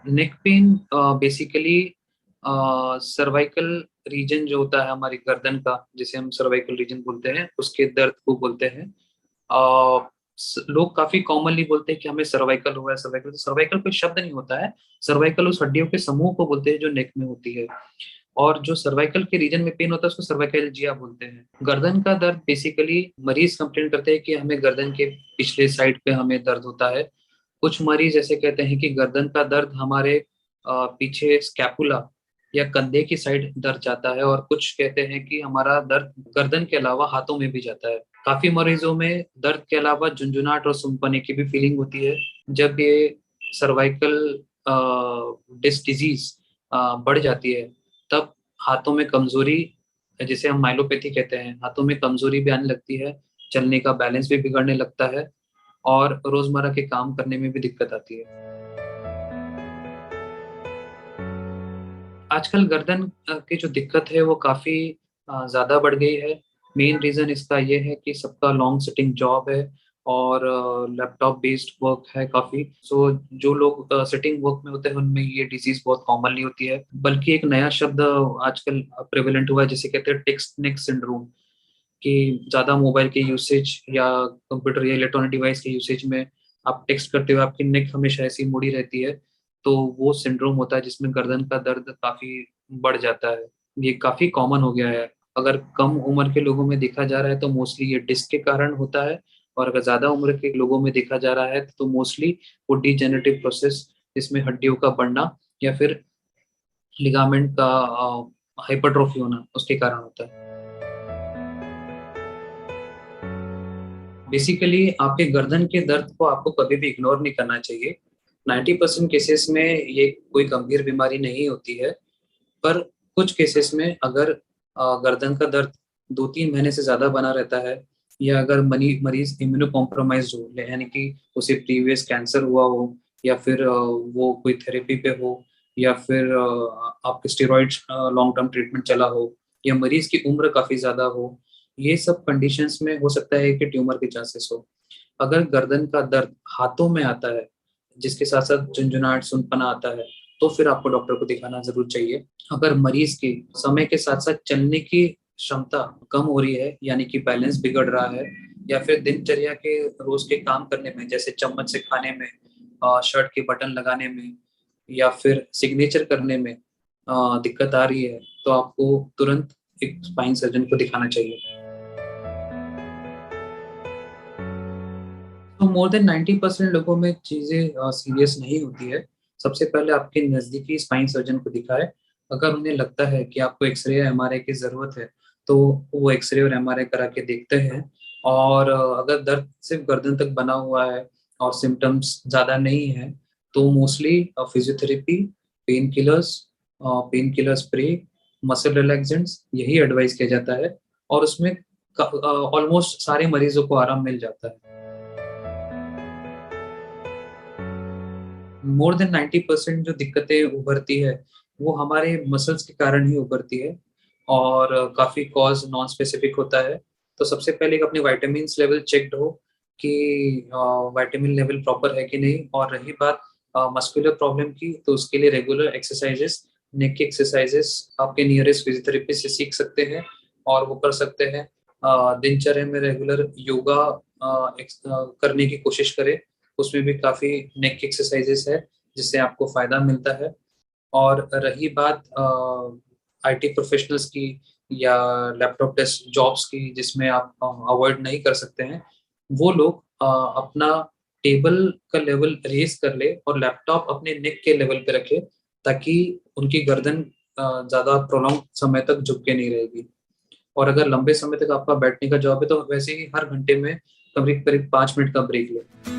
Neck pain basically cervical region जो होता है हमारी गर्दन का, जिसे हम सर्वाइकल रीजन बोलते हैं, उसके दर्द को बोलते हैं। लोग काफी कॉमनली बोलते हैं कि हमें सर्वाइकल हुआ है। सर्वाइकल, तो सर्वाइकल कोई शब्द नहीं होता है। सर्वाइकल उस हड्डियों के समूह को बोलते हैं जो नेक में होती है। और जो सर्वाइकल के रीजन में पेन होता है उसको सर्वाइकलजिया बोलते हैं। गर्दन का दर्द बेसिकली मरीज कंप्लेन करते हैं कि हमें गर्दन के पिछले साइड पे हमें दर्द होता है। कुछ मरीज ऐसे कहते हैं कि गर्दन का दर्द हमारे पीछे स्कैपुला या कंधे की साइड दर्द जाता है, और कुछ कहते हैं कि हमारा दर्द गर्दन के अलावा हाथों में भी जाता है। काफी मरीजों में दर्द के अलावा झुंझुनाहट और सूंपने की भी फीलिंग होती है। जब ये सर्वाइकल डिस्क डिजीज बढ़ जाती है, तब हाथों में कमजोरी, जिसे हम माइलोपैथी कहते हैं, हाथों में कमजोरी भी आने लगती है, चलने का बैलेंस भी बिगड़ने लगता है, और रोजमर्रा के काम करने में भी दिक्कत आती है। आजकल गर्दन की जो दिक्कत है वो काफी ज्यादा बढ़ गई है। मेन रीजन इसका ये है कि सबका लॉन्ग सिटिंग जॉब है और लैपटॉप बेस्ड वर्क है काफी। सो जो लोग सिटिंग वर्क में होते हैं उनमें ये डिजीज बहुत कॉमनली होती है। बल्कि एक नया शब्द आजकल प्रेवलेंट हुआ है जिसे कहते हैं टेक्स्ट नेक सिंड्रोम, कि ज्यादा मोबाइल के यूसेज या कंप्यूटर या इलेक्ट्रॉनिक डिवाइस के यूसेज में आप टेक्स्ट करते हुए आपकी नेक हमेशा ऐसी मुड़ी रहती है। तो वो सिंड्रोम होता है जिसमें गर्दन का दर्द काफी बढ़ जाता है। ये काफी कॉमन हो गया है। अगर कम उम्र के लोगों में देखा जा रहा है तो मोस्टली ये डिस्क के कारण होता है, और अगर ज्यादा उम्र के लोगों में देखा जा रहा है तो मोस्टली वो डिजेनरेटिव प्रोसेस, जिसमें हड्डियों का बढ़ना या फिर लिगामेंट का हाइपरट्रोफी होना, उसके कारण होता है। बेसिकली आपके गर्दन के दर्द को आपको कभी भी इग्नोर नहीं करना चाहिए। 90% केसेस में ये कोई गंभीर बीमारी नहीं होती है। पर कुछ केसेस में अगर गर्दन का दर्द 2-3 महीने से ज्यादा बना रहता है, या अगर मरीज इम्यूनो कॉम्प्रोमाइज हो, यानी कि उसे प्रीवियस कैंसर हुआ हो, या फिर वो कोई थेरेपी पे हो, या फिर आपके स्टेरॉइड लॉन्ग टर्म ट्रीटमेंट चला हो, या मरीज की उम्र काफी ज्यादा हो, ये सब कंडीशंस में हो सकता है कि ट्यूमर के चांसेस हो। अगर गर्दन का दर्द हाथों में आता है, जिसके साथ साथ झुंझुनाहट सुनपना आता है, तो फिर आपको डॉक्टर को दिखाना जरूर चाहिए। अगर मरीज की समय के साथ साथ चलने की क्षमता कम हो रही है, यानी कि बैलेंस बिगड़ रहा है, या फिर दिनचर्या के रोज के काम करने में, जैसे चम्मच से खाने में, शर्ट के बटन लगाने में, या फिर सिग्नेचर करने में दिक्कत आ रही है, तो आपको तुरंत एक स्पाइन सर्जन को दिखाना चाहिए। तो मोर देन 90% लोगों में चीजें सीरियस नहीं होती है। सबसे पहले आपके नजदीकी स्पाइन सर्जन को दिखाएं। अगर उन्हें लगता है कि आपको एक्सरे या एमआरआई की जरूरत है, तो वो एक्सरे और एमआरआई करा के देखते हैं। और अगर दर्द सिर्फ गर्दन तक बना हुआ है और सिम्टम्स ज्यादा नहीं है, तो mostly physiotherapy, pain killers, pain killer spray, muscle relaxants, यही एडवाइस किया जाता है। और उसमें ऑलमोस्ट सारे मरीजों को आराम मिल जाता है। मोर देन 90% जो दिक्कतें उभरती है वो हमारे मसल्स के कारण ही उभरती है, और काफी कॉज नॉन स्पेसिफिक होता है। तो सबसे पहले एक अपने विटामिन लेवल चेक्ड हो कि विटामिन लेवल प्रॉपर है कि नहीं। और रही बात मस्कुलर प्रॉब्लम की, तो उसके लिए रेगुलर एक्सरसाइजेस, नेक की एक्सरसाइजेस आपके नियरेस्ट फिजियोथेरेपिस्ट से सीख सकते हैं, और वो कर सकते हैं। दिनचर्या में रेगुलर योगा करने की कोशिश करें। उसमें भी काफी नेक की एक्सरसाइजेस है जिससे आपको फायदा मिलता है। और रही बात आईटी प्रोफेशनल्स की या लैपटॉप डेस्क जॉब्स की, जिसमें आप अवॉइड नहीं कर सकते हैं, वो लोग अपना टेबल का लेवल रेस कर ले और लैपटॉप अपने नेक के लेवल पे रखे, ताकि उनकी गर्दन ज्यादा प्रोलॉन्ग समय तक झुक के नहीं रहेगी। और अगर लंबे समय तक आपका बैठने का जॉब है, तो वैसे ही हर घंटे में करीब करीब 5 मिनट का ब्रेक ले।